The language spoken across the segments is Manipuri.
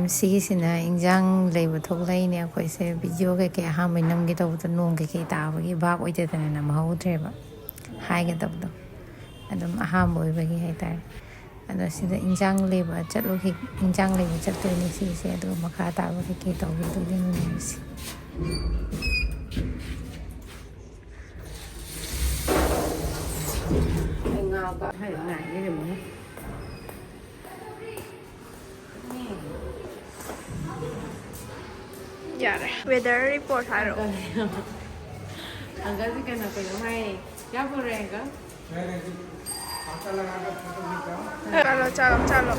ꯁꯤꯒꯤꯁꯤꯅ ꯏꯟꯖꯥꯡ ꯂꯩꯕ ꯊꯣꯛꯂꯛꯏꯅꯦ ꯑꯩꯈꯣꯏꯁꯦ ꯚꯤꯗꯤꯑꯣ ꯀꯩꯀꯩ ꯑꯍꯥꯟꯕꯩ ꯅꯝꯒꯦ ꯇꯧꯕꯗ ꯅꯣꯡ ꯀꯩꯀꯩ ꯇꯥꯕꯒꯤ ꯚꯥꯞ ꯑꯣꯏꯗꯗꯅ ꯅꯝꯍꯧꯗ꯭ꯔꯦꯕ ꯍꯥꯏꯒꯗꯕꯗꯣ ꯑꯗꯨꯝ ꯑꯍꯥꯟꯕ ꯑꯣꯏꯕꯒꯤ ꯍꯥꯏꯇꯥꯔꯦ ꯑꯗꯣ ꯁꯤꯗ ꯏꯟꯖꯥꯡ ꯂꯩꯕ ꯆꯠꯇꯣꯏꯅꯦ ꯁꯤꯒꯤꯁꯦ ꯑꯗꯨꯒ ꯃꯈꯥ ꯇꯥꯕ ꯀꯩꯀꯩ ꯇꯧꯒꯦꯗꯣ ꯌꯦꯡꯃꯤꯟꯅꯔꯁꯤ Yare, weather report haro. Uncle ji kana koi hai kya bol rahe hain uncle Chalo, chalo, chalo.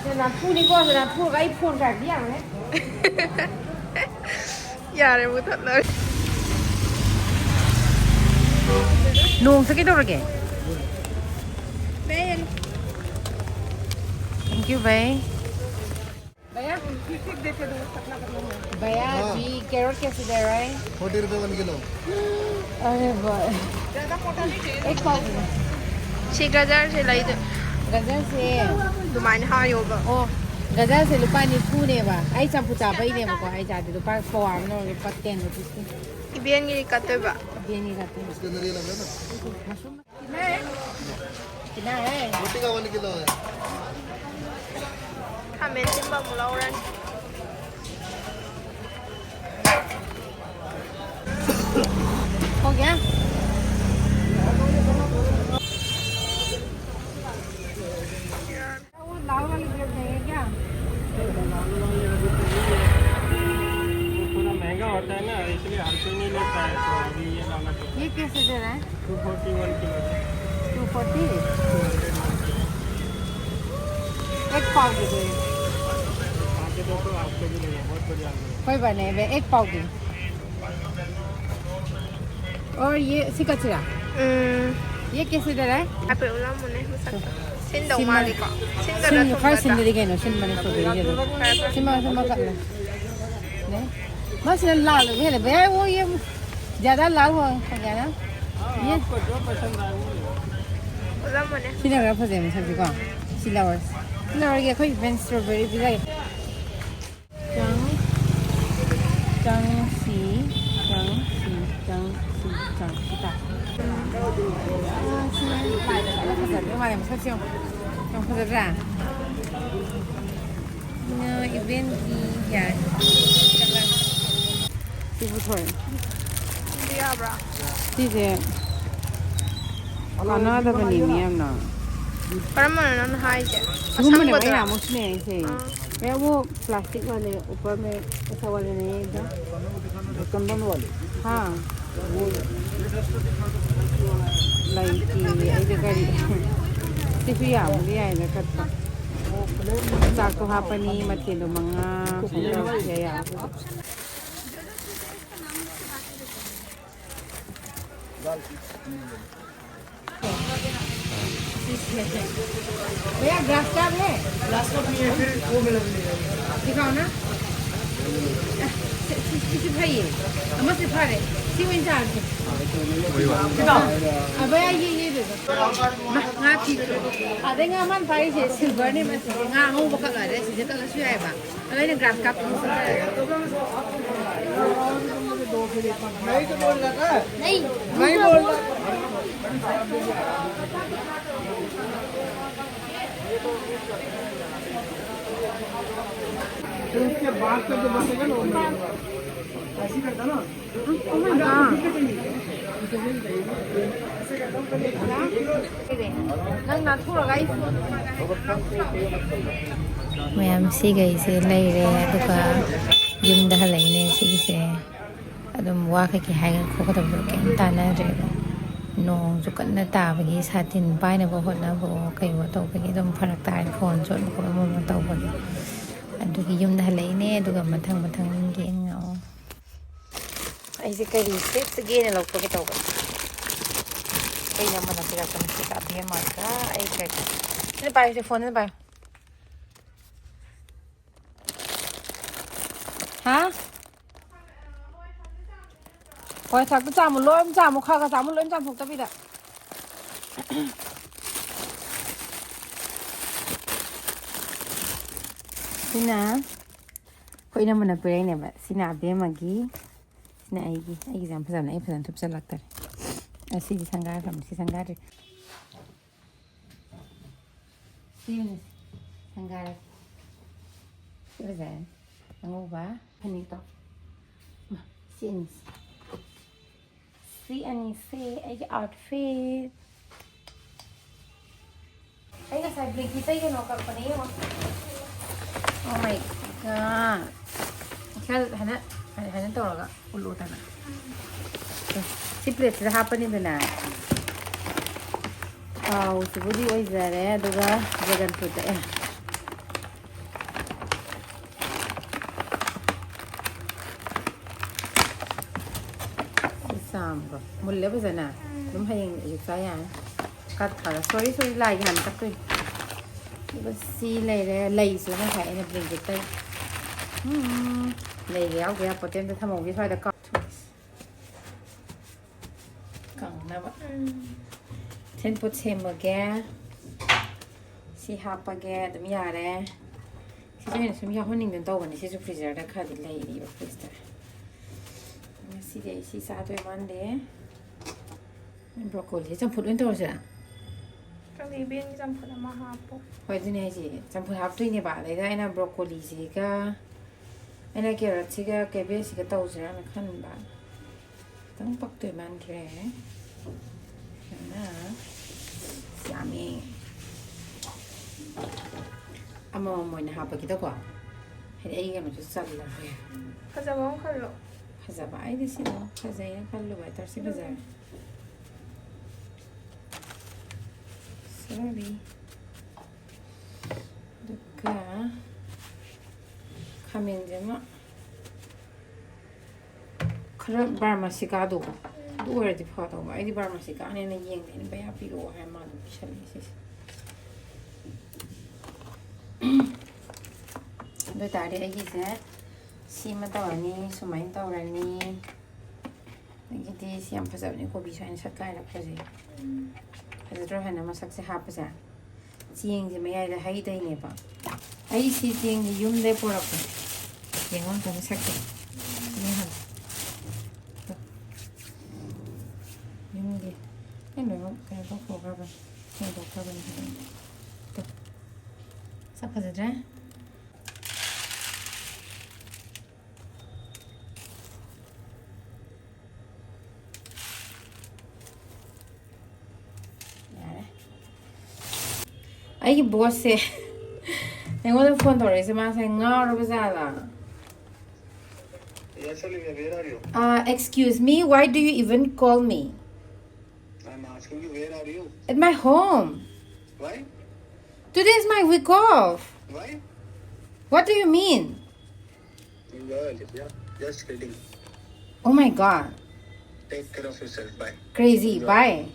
Jana phone ko jana phone ka phone kar diya maine Yare, mutat na. Nong se kaidorage Bayan. Thank you bhai Bhaiya, ठीक देखे दो पतला पतला है. भैया जी कैरेट कैसे दे रहे हैं 40 रुपए 1 किलो अरे भाई ज़्यादा मोटा नहीं चाहिए. एक पाव Si gajar se lai de. गजर से Dumain ha yoga. ओ गजर से lupa ni phone ba ai champu cha bai ne ba ko ai cha de lupa 4 no lupa 10 rupees Ibian gini kata ba. ये नहीं खाते इसके अंदर ये लग रहा है ना मशरूम कितना है रोटी का 1 किलो है Hamen timba mula orang. हो गया वो लाल वाली ब्रेड देंगे क्या थोड़ा महंगा होता है ना इसलिए हर कोई नहीं लेता है तो अभी ये लाना पड़ता ये कैसे दे रहा है है 241 किलो 240 एक पाव की दे आगे दो तो आपको भी लेगा बहुत बढ़िया कोई बात नहीं वे एक पाव की और ये सिकचरा ये कैसे दे रहा है Apa ulam mana masak? Sindong mali ko. सिन फर्स्ट सिन दे गए नो सिन बने सो दे गए सिन मा कर ले ने बस ये लाल है बे वो ये ज्यादा लाल हो गया ना ये आपको जो पसंद आए वो ले Ulam mana? सिला का फजे में सब को सिलावर्स ये कोई बेन स्ट्रॉबेरी भी लाइक जंग जंग सी kita yang fazerá não event ya tipo foi Dia bra. dice ana da bani miyam na Para mana nan hai je. घूमने Asam में badra. या मुझ में ऐसे मैं वो प्लास्टिक वाले ऊपर में ऐसा वाले नहीं एकदम कंदन वाले हाँ वो लाइक ऐसे करी Sifia, dia ada kata. Satu apa ni mati do mga ya. भैया ग्लास कप है ग्लास कप नहीं है फिर वो मिला दिखाओ ना किसी भाई है हम से फाड़े सिविल चार्ज भैया ये दे दो हाँ ठीक है अरे ना मन भाई से सिल्वर ने मत ना हम वो कर रहे हैं जितना लस्सी है बा अरे ने ग्लास कप नहीं बोल रहा उसके बाद का जो बचेगा ना वो ऐसे करता ना मैम सिगैसे लेरे अदुगा युमदा हलैने सिगिसे अदुम वा कई हाइगन खोगदब केम तानाद्रेबा नोंग जो कन्ना ताबगी सातिन पाइनबो होटनाबो कईबो तौबगी अदुम फरक ताय फोन जोन को मम तौबगी अदुगी युमदा हलैने अदुगा मथंग मथंग गेंगाओ ऐसे करी सेट गेने लौपगे तौबा कई नमना पिराकन से काफी मार्का आई कट ने पाइ से फोन ने पाइ हाँ Ôi thật cái chả một lỗi chả một khờ cả chả một lỗi chả phục tập đi đã Sina ko ina mo na pray ne ba sinabi magi sina aigi example na ay fasan tup sa laktar asi di sangar kam si sangar si sangar Betul. Ang ba? Panito. Since. See ani say ay outfit. Ay nasa bling kita yun o kapaniyo. Oh my god. Kaya hana talaga ulutan na. Simple sa hapan nito na. Subudi oy zare aduga dragon fruit eh. Samba. Mulle ba sana? Dum hayang saya. Kat kala. Sorry lai han tak tu. Ba si lai su na khai na bring it tai. Lai liao ke potem ta thamo gi thai da ka. Kang na ba. Ten put sem ge. Si ha pa ge dum ya re. Si jai sum ya honing den taw ba ni si su freezer da kha di lai ri ba freezer. Si satu yang mana? Brokoli, campur dengan tu saja. Kami biar campur sama apa? Kau itu ni aje, campur hap tu ini bah. Leda ina brokoli sih ka, ina carrot sih ka, cabbage sih ka tahu saja nak kan bah. Tang pak tu yang mana? Nah, siami. Amo nak apa kita kau? Hari ini kan macam salah. Kerja bawang kalau. Kaza ba ay di sino kaza yan kallo ba tar si bazar sorry duka kamen jama kara barma sika do do di photo ba ay di barma sika ane na yeng ni ba ya pilo ay ma do chali sis do tari ay gisa si matawani sumain tawrani nagiti siyam pasab ni ko bisa ni sakai la phaji hadro hana masak se ha pasa jing ji mayai la hai dai ne ba ai si jing ni yum de pora ko yengon ta sak ni ha yum de eno ka ko ga ba ko ka ba ni to sak pasa ja Ay, boss eh. Tengo el fondo, se me hace ngaro pesada. Yes, Olivia, where are you? Excuse me, why do you even call me? I'm asking you, where are you? At my home. Why? Today is my week off. Why? What do you mean? Enjoy, Olivia. Just kidding. Oh my god. Take care of yourself. Bye. Crazy, Enjoy. bye.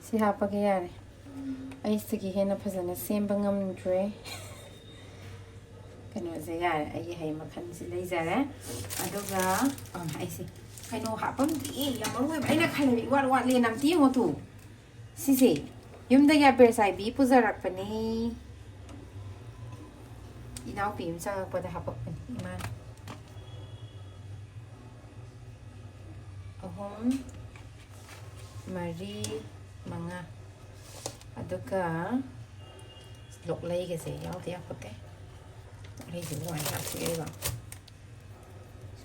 Si hapa kayari. Ay sige hena pasana sembang ngamdre. Kano zayara ay hay makan sila zara. Adoga ay si. Kano hapam ti ya maru ay nakhalami war le nam ti mo tu. Si. Yung da ya persai bi puzarak pa ni. Inaw pim sa pada hapak pa ni iman. Mari mga aduka loklay kasi yaw tiyak puti. Ay diwa ay hapos gaya ba?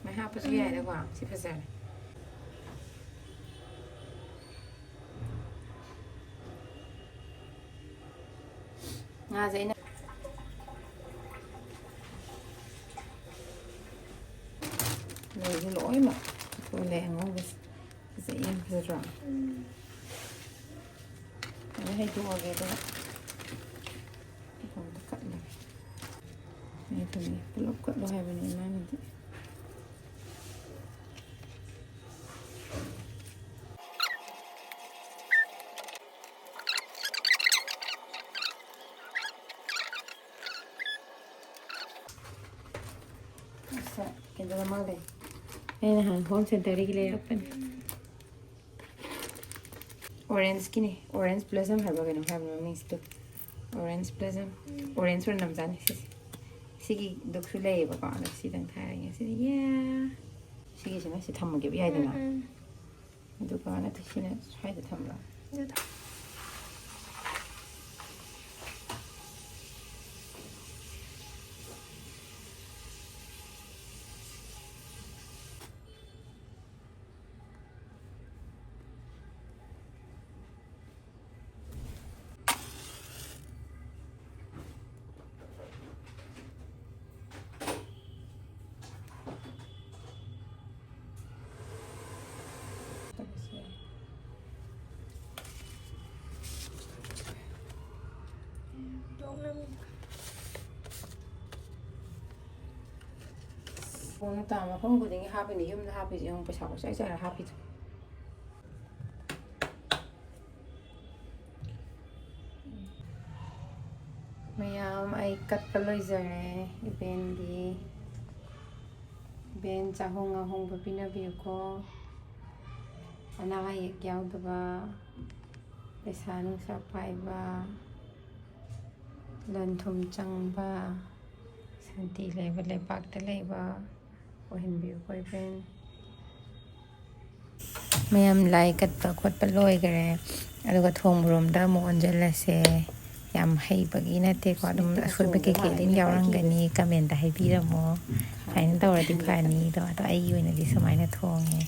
May hapos gaya diwa si pasal. Nga sa ina. Lagi lỗi mà. Tôi lẹ ngon với dễ em rất rõ. Nó hay chua ghê đó. Còn cận này. Này thôi, cái lúc cận đó hai bên này mình thích. Candle ꯑꯃ ꯂꯩ ꯑꯩꯅ ꯅꯍꯥꯟ ꯍꯣꯝ ꯁꯦꯟꯇꯔꯗꯒꯤ ꯂꯩꯔꯛꯄꯅꯦ ꯑꯣꯔꯦꯟꯖꯀꯤꯅꯤ ꯑꯣꯔꯦꯟꯖ ꯕ꯭ꯂꯖꯝ ꯍꯥꯏꯕ꯭ꯔꯥ ꯀꯩꯅꯣ ꯍꯥꯏꯕꯅꯣ ꯃꯃꯤꯡꯁꯤꯗꯣ ꯑꯣꯔꯦꯟꯖ ꯕ꯭ꯂꯖꯝ ꯑꯣꯔꯦꯟꯖ ꯑꯣꯏꯅ ꯅꯝꯖꯥꯅꯤ ꯁꯤꯁꯦ ꯁꯤꯒꯤ ꯗꯨꯛꯁꯨ ꯂꯩꯌꯦꯕꯀꯣ ꯑꯗꯣ ꯁꯤꯗꯪ ꯊꯥꯔꯒꯦ ꯁꯤꯗꯤ ꯁꯤꯒꯤꯁꯤꯅ ꯁꯤ ꯊꯝꯃꯒꯦꯕ ꯌꯥꯏꯗꯅ ꯑꯗꯨꯒ ꯅꯠꯇꯦ ꯁꯤꯅ ꯁ꯭ꯋꯥꯏꯗ ꯊꯝꯕ ꯐꯣꯟ ꯇꯥ ꯃꯐꯝ ꯈꯨꯗꯤꯡꯒꯤ ꯍꯥꯞꯄꯤꯅꯤ ꯌꯨꯝꯗ ꯍꯥꯞꯄꯤꯁꯦ ꯑꯃꯨꯛ ꯄꯩꯁꯥ ꯄꯣꯠꯆꯥꯏ ꯆꯥꯏꯔ ꯍꯥꯞꯄꯤꯗꯣ ꯃꯌꯥꯝ ꯑꯩ ꯀꯠꯄ ꯂꯣꯏꯖꯔꯦ ꯏꯕꯦꯟꯒꯤ ꯏꯕꯦꯟ ꯆꯥꯍꯣꯡ ꯑꯍꯣꯡꯕ ꯄꯤꯅꯕꯤꯌꯨꯀꯣ ꯑꯅꯥ ꯑꯌꯦꯛ ꯌꯥꯎꯗꯕ ꯄꯩꯁꯥ ꯅꯨꯡꯁꯥ ꯄꯥꯏꯕ ꯂꯟ ꯊꯨꯝ ꯆꯪꯕ ꯁꯥꯟꯇꯤ ꯂꯩꯕ ꯂꯩꯄꯥꯛꯇ ꯂꯩꯕ ꯑꯣꯏꯍꯟꯕꯤꯌꯨꯀꯣ ꯏꯕꯦꯟ ꯃꯌꯥꯝ ꯂꯥꯏ ꯀꯠꯄ ꯈꯣꯠꯄ ꯂꯣꯏꯈꯔꯦ ꯑꯗꯨꯒ ꯊꯣꯡꯕꯔꯣꯝꯗ ꯑꯃꯨꯛ ꯑꯣꯟꯁꯤꯜꯂꯁꯦ ꯌꯥꯝ ꯍꯩꯕꯒꯤ ꯅꯠꯇꯦꯀꯣ ꯑꯗꯨꯝ ꯑꯁꯣꯏꯕ ꯀꯩꯀꯩ ꯑꯗꯨꯝ ꯌꯥꯎꯔꯝꯒꯅꯤ ꯀꯃꯦꯟꯇ ꯍꯥꯏꯕꯤꯔꯝꯃꯣ ꯁꯨꯃꯥꯏꯅ ꯇꯧꯔꯗꯤ ꯐꯅꯤꯗꯣ ꯑꯗꯣ ꯑꯩꯒꯤ ꯑꯣꯏꯅꯗꯤ ꯁꯨꯃꯥꯏꯅ ꯊꯣꯡꯉꯦ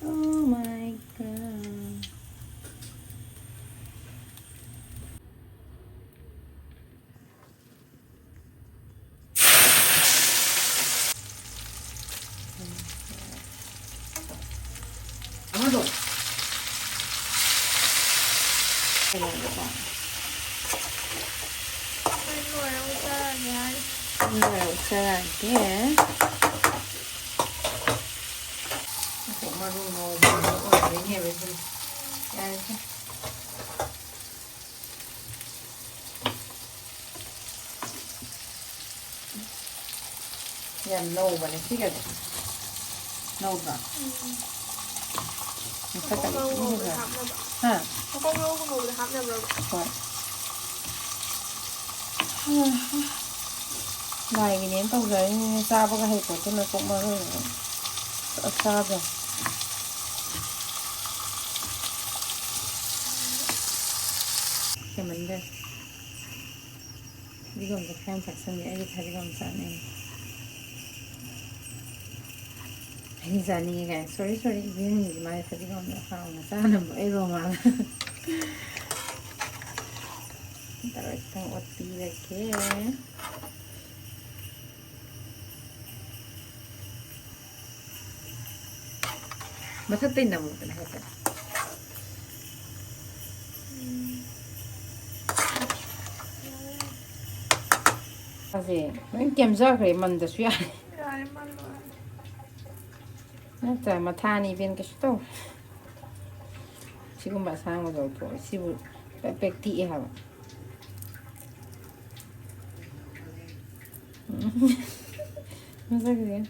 Oh my God. Amado. Yan nobane sigade. Nobra. Ha. Laigineem tawjarine chabaga heipote makok maro. Achaba. Kemande. Digom the fan section ai thadigom chane. Ai jani ga sorry bin mai thadigom na hauna chana ai roma. Tarotang otti leke. Masatin na mo na hata. Kasi, yung kemza kay man da suya. Nata matani bin kasto. Siguro basang mo daw po. Siguro perfecti eh haba. Masakit.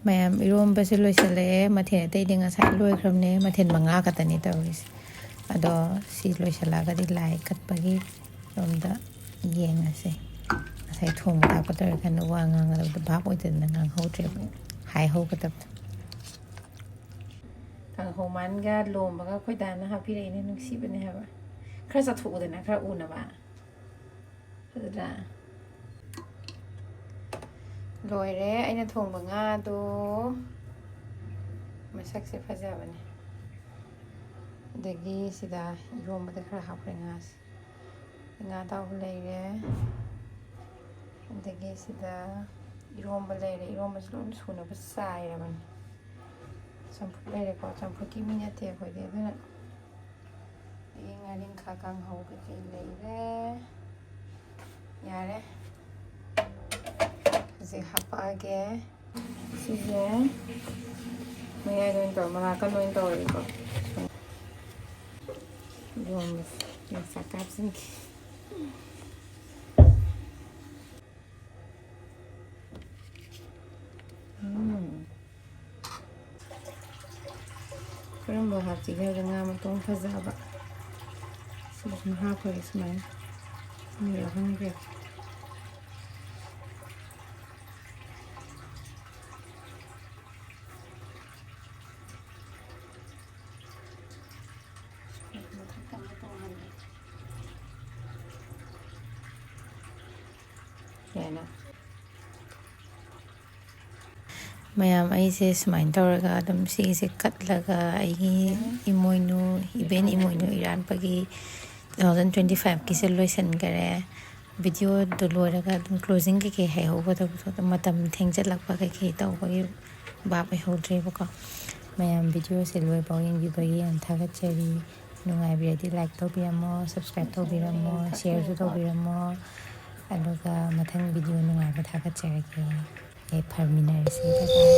ꯃꯌꯥꯝ ꯏꯔꯣꯝꯕꯁꯦ ꯂꯣꯏꯁꯤꯜꯂꯛꯑꯦ ꯃꯊꯦꯜ ꯑꯇꯩꯗꯤ ꯉꯁꯥꯏ ꯂꯣꯏꯈ꯭ꯔꯕꯅꯦ ꯃꯊꯦꯜ 5 ꯈꯛꯇꯅꯤ ꯇꯧꯔꯤꯁꯦ ꯑꯗꯣ ꯁꯤ ꯂꯣꯏꯁꯤꯜꯂꯛꯑꯒꯗꯤ ꯂꯥꯏ ꯀꯠꯄꯒꯤ ꯔꯣꯝꯗ ꯌꯦꯡꯉꯁꯦ ꯉꯁꯥꯏ ꯊꯣꯡꯕ ꯊꯥꯛꯄ ꯇꯧꯔꯤꯀꯥꯟꯗ ꯋꯥ ꯉꯥꯡꯒꯗꯕꯗꯣ ꯚꯥꯞ ꯑꯣꯏꯗꯗꯅ ꯉꯥꯡꯍꯧꯗ꯭ꯔꯦꯕ ꯍꯥꯏꯍꯧꯒꯗꯕꯗꯣ ꯀꯥꯡꯍꯧ ꯃꯥꯟꯒ ꯂꯣꯝꯕꯒ ꯑꯩꯈꯣꯏ ꯗꯥꯅ ꯍꯥꯞꯄꯤꯔꯛꯏꯅꯦ ꯅꯨꯡꯁꯤꯕꯅꯦ ꯍꯥꯏꯕ ꯈꯔ ꯆꯠꯊꯣꯛꯎꯗꯅ ꯈꯔ ꯎꯅꯕ ꯑꯗꯨꯗ ꯂꯣꯏꯔꯦ ꯑꯩꯅ ꯊꯣꯡꯕ ꯉꯥꯗꯣ ꯃꯁꯛꯁꯦ ꯐꯖꯕꯅꯦ ꯑꯗꯒꯤ ꯁꯤꯗ ꯏꯔꯣꯝꯕꯗ ꯈꯔ ꯍꯥꯞꯈ꯭ꯔꯦ ꯉꯥꯁꯦ ꯉꯥ ꯑꯇꯥꯎꯕ ꯂꯩꯔꯦ ꯑꯗꯒꯤ ꯁꯤꯗ ꯏꯔꯣꯝꯕ ꯂꯩꯔꯦ ꯏꯔꯣꯝꯕꯁꯨ ꯂꯣꯏꯅ ꯁꯨꯅꯕ ꯆꯥꯏꯔꯕꯅꯦ ꯆꯝꯐꯨꯠ ꯂꯩꯔꯦꯀꯣ ꯆꯝꯐꯨꯠꯀꯤ ꯃꯤ ꯅꯠꯇꯦ ꯑꯩꯈꯣꯏꯗꯤ ꯑꯗꯨꯅ ꯉꯥꯔꯤꯡꯈꯥ ꯀꯥꯡꯍꯧ ꯀꯩꯀꯩ ꯂꯩꯔꯦ ꯌꯥꯔꯦ ꯍꯧꯖꯤꯛ ꯍꯥꯞꯄꯛꯑꯒꯦ ꯁꯤꯁꯦ ꯃꯌꯥꯏꯗ ꯑꯣꯏꯅ ꯇꯧꯔ ꯃꯅꯥꯀꯟ ꯑꯣꯏꯅ ꯇꯧꯔꯦꯀꯣ ꯏꯔꯣꯝꯕꯁꯦ ꯌꯣꯡꯆꯥꯛ ꯀꯥꯞꯁꯤꯟꯒꯦ ꯊꯨꯝꯒꯨꯝꯕ ꯍꯥꯞꯆꯤꯜꯂꯒ ꯉꯥ ꯃꯇꯣꯡ ꯐꯖꯕ ꯁꯤꯁꯨ ꯍꯥꯞꯈ꯭ꯔꯦ ꯁꯨꯃꯥꯏꯅ ꯌꯥꯎꯍꯟꯈ꯭ꯔꯦ ꯌꯥꯏꯅ ꯃꯌꯥꯝ ꯑꯩꯁꯦ ꯁꯨꯃꯥꯏꯅ ꯇꯧꯔꯒ ꯑꯗꯨꯝ ꯁꯤꯒꯤꯁꯦ ꯀꯠꯂꯒ ꯑꯩꯒꯤ ꯏꯃꯣꯏꯅꯨ ꯏꯕꯦꯟ ꯏꯃꯣꯏꯅꯨ ꯏꯔꯥꯟꯕꯒꯤ 2025ꯀꯤꯁꯦ ꯂꯣꯏꯁꯤꯟꯈꯔꯦ ꯚꯤꯗꯤꯑꯣꯗꯨ ꯂꯣꯏꯔꯒ ꯑꯗꯨꯝ ꯀ꯭ꯂꯣꯖꯤꯡ ꯀꯩꯀꯩ ꯍꯩꯍꯧꯒꯗꯕꯗꯣ ꯑꯗꯨꯝ ꯃꯇꯝ ꯊꯦꯡꯖꯤꯜꯂꯛꯄ ꯀꯩꯀꯩ ꯇꯧꯕꯒꯤ ꯚꯥꯞ ꯑꯣꯏꯍꯧꯗ꯭ꯔꯦꯕꯀꯣ ꯃꯌꯥꯝ ꯚꯤꯗꯤꯑꯣꯁꯦ ꯂꯣꯏꯐꯥꯎ ꯌꯦꯡꯕꯤꯕꯒꯤ ꯌꯥꯝ ꯊꯥꯒꯠꯆꯔꯤ ꯅꯨꯡꯉꯥꯏꯕꯤꯔꯗꯤ ꯂꯥꯏꯛ ꯇꯧꯕꯤꯔꯝꯃꯣ ꯁꯕꯁꯀ꯭ꯔꯥꯏꯕ ꯇꯧꯕꯤꯔꯝꯃꯣ ꯁꯤꯌꯔꯁꯨ ꯇꯧꯕꯤꯔꯝꯃꯣ ꯑꯗꯨꯒ ꯃꯊꯪ ꯚꯤꯗꯤꯑꯣ ꯅꯨꯡꯉꯥꯏꯕ ꯊꯥꯒꯠꯆꯔꯒꯦ ꯐꯔꯃꯤꯟꯅꯔꯁꯤ ꯕꯥꯏ ꯕꯥꯏ